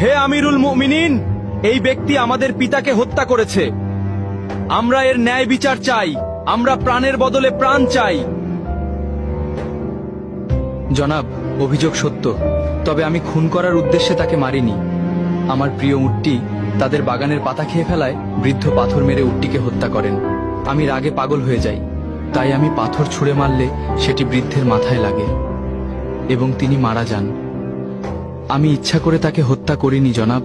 হে আমিরুল মুমিনিন, এই ব্যক্তি আমাদের পিতাকে হত্যা করেছে। আমরা এর ন্যায় বিচার চাই। আমরা প্রাণের বদলে প্রাণ চাই। জনাব, অভিযোগ সত্য, তবে আমি খুন করার উদ্দেশ্যে তাকে মারিনি। আমার প্রিয় উটটি তাদের বাগানের পাতা খেয়ে ফেলায় বৃদ্ধ পাথর মেরে উটটিকে হত্যা করেন। আমি রাগে পাগল হয়ে যাই, তাই আমি পাথর ছুঁড়ে মারলে সেটি বৃদ্ধের মাথায় লাগে এবং তিনি মারা যান। আমি ইচ্ছা করে তাকে হত্যা করিনি জনাব।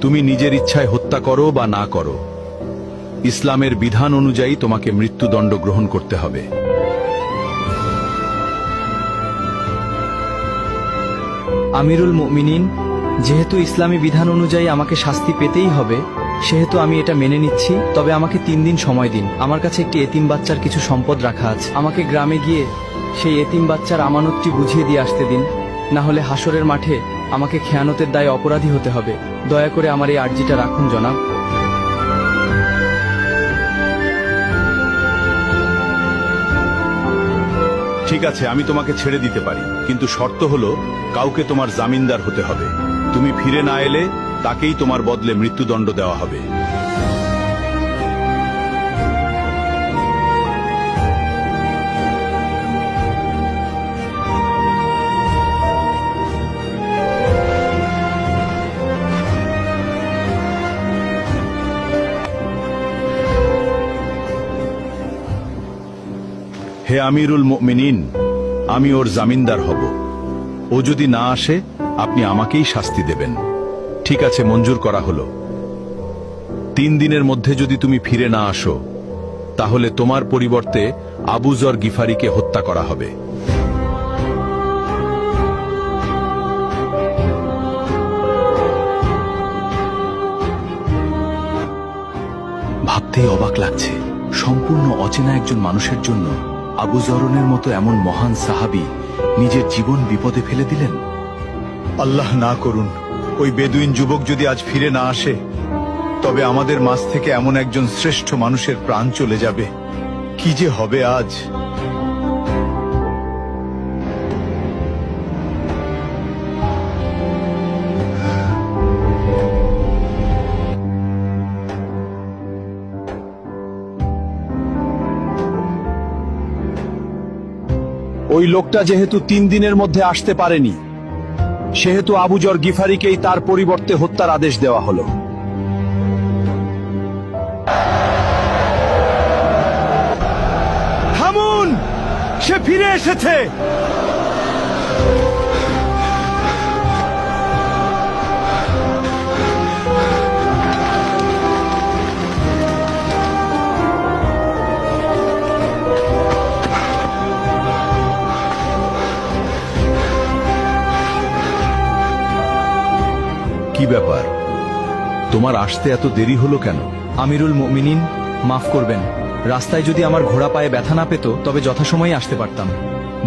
তুমি নিজের ইচ্ছায় হত্যা করো বা না করো, ইসলামের বিধান অনুযায়ী তোমাকে মৃত্যুদণ্ড গ্রহণ করতে হবে। আমিরুল মুমিনিন, যেহেতু ইসলামী বিধান অনুযায়ী আমাকে শাস্তি পেতেই হবে, সেহেতু আমি এটা মেনে নিচ্ছি। তবে আমাকে 3 দিন সময় দিন। আমার কাছে একটি এতিম বাচ্চার কিছু সম্পদ রাখা আছে। আমাকে গ্রামে গিয়ে সেই এতিম বাচ্চার আমানতটি বুঝিয়ে দিয়ে আসতে দিন, না হলে হাসরের মাঠে আমাকে খেয়ানতের দায়ে অপরাধী হতে হবে। দয়া করে আমার এই আর্জিটা রাখুন জনাব। ঠিক আছে, আমি তোমাকে ছেড়ে দিতে পারি, কিন্তু শর্ত হলো কাউকে তোমার জামিনদার হতে হবে। তুমি ফিরে না এলে তাকেই তোমার বদলে মৃত্যুদণ্ড দেওয়া হবে। হে আমিরুল মুমিনিন, আমি ওর জামিনদার হব। ও যদি না আসে আপনি আমাকেই শাস্তি দেবেন। ঠিক আছে, মঞ্জুর করা হলো। 3 দিনের মধ্যে যদি তুমি ফিরে না আসো, তাহলে তোমার পরিবর্তে আবু যর গিফারিকে হত্যা করা হবে। ভাবতেই অবাক লাগছে, সম্পূর্ণ অচেনা একজন মানুষের জন্য আবু যরনের মতো এমন মহান সাহাবী নিজের জীবন বিপদে ফেলে দিলেন। আল্লাহ না করুন ওই বেদুইন যুবক যদি আজ ফিরে না আসে, তবে আমাদের মাঝ থেকে এমন একজন শ্রেষ্ঠ মানুষের প্রাণ চলে যাবে। কি যে হবে আজ। ওই লোকটা যেহেতু 3 দিনের মধ্যে আসতে পারেনি, সেহেতু আবু যর গিফারিকেই তার পরিবর্তে হত্যার আদেশ দেওয়া হলো। থামুন, সে ফিরে এসেছে। কি ব্যাপার, তোমার আসতে এত দেরি হলো কেন? আমিরুল মুমিনিন, মাফ করবেন। রাস্তায় যদি আমার ঘোড়া পায়ে ব্যথা না পেত, তবে যথাসময়ে আসতে পারতাম।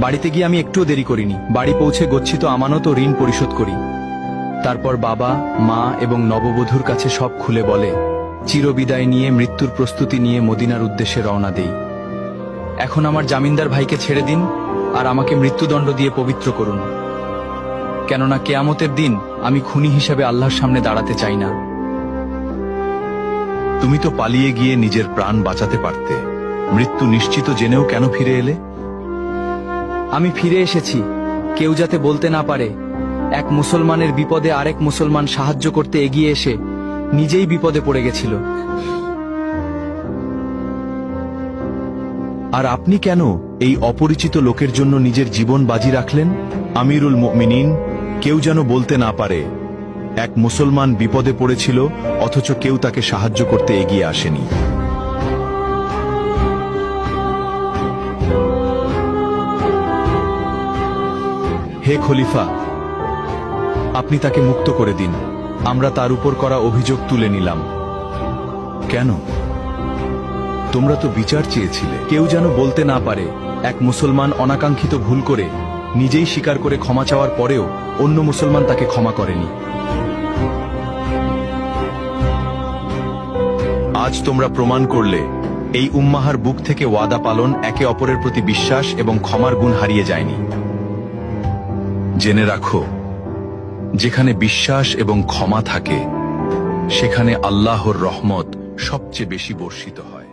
বাড়িতে গিয়ে আমি একটুও দেরি করিনি। বাড়ি পৌঁছে গচ্ছিত আমানত ও ঋণ পরিশোধ করি। তারপর বাবা, মা এবং নববধূর কাছে সব খুলে বলে চিরবিদায় নিয়ে মৃত্যুর প্রস্তুতি নিয়ে মদিনার উদ্দেশ্যে রওনা দেই। এখন আমার জামিনদার ভাইকে ছেড়ে দিন আর আমাকে মৃত্যুদণ্ড দিয়ে পবিত্র করুন, কেননা কেয়ামতের দিন আমি খুনি হিসেবে আল্লাহর সামনে দাঁড়াতে চাই না। তুমি তো পালিয়ে গিয়ে নিজের প্রাণ বাঁচাতে পারতে। মৃত্যু নিশ্চিত জেনেও কেন ফিরে এলে? আমি ফিরে এসেছি কেউ যাতে বলতে না পারে এক মুসলমানের বিপদে আরেক মুসলমান সাহায্য করতে এগিয়ে এসে নিজেই বিপদে পড়ে গেছিল। আর আপনি কেন এই অপরিচিত লোকের জন্য নিজের জীবন বাজি রাখলেন? আমিরুল মুমিনিন, কেউ যেন বলতে না পারে এক মুসলমান বিপদে পড়েছিল অথচ কেউ তাকে সাহায্য করতে এগিয়ে আসেনি। হে খলিফা, আপনি তাকে মুক্ত করে দিন। আমরা তার উপর করা অভিযোগ তুলে নিলাম। কেন? তোমরা তো বিচার চেয়েছিলে। কেউ যেন বলতে না পারে এক মুসলমান অনাকাঙ্ক্ষিত ভুল করে নিজেই স্বীকার করে ক্ষমা চাওয়ার পরেও অন্য মুসলমান তাকে ক্ষমা করেনি। আজ তোমরা প্রমাণ করলে এই উম্মাহার বুক থেকে ওয়াদা পালন, একে অপরের প্রতি বিশ্বাস এবং ক্ষমার গুণ হারিয়ে যায়নি। জেনে রাখো, যেখানে বিশ্বাস এবং ক্ষমা থাকে সেখানে আল্লাহর রহমত সবচেয়ে বেশি বর্ষিত হয়।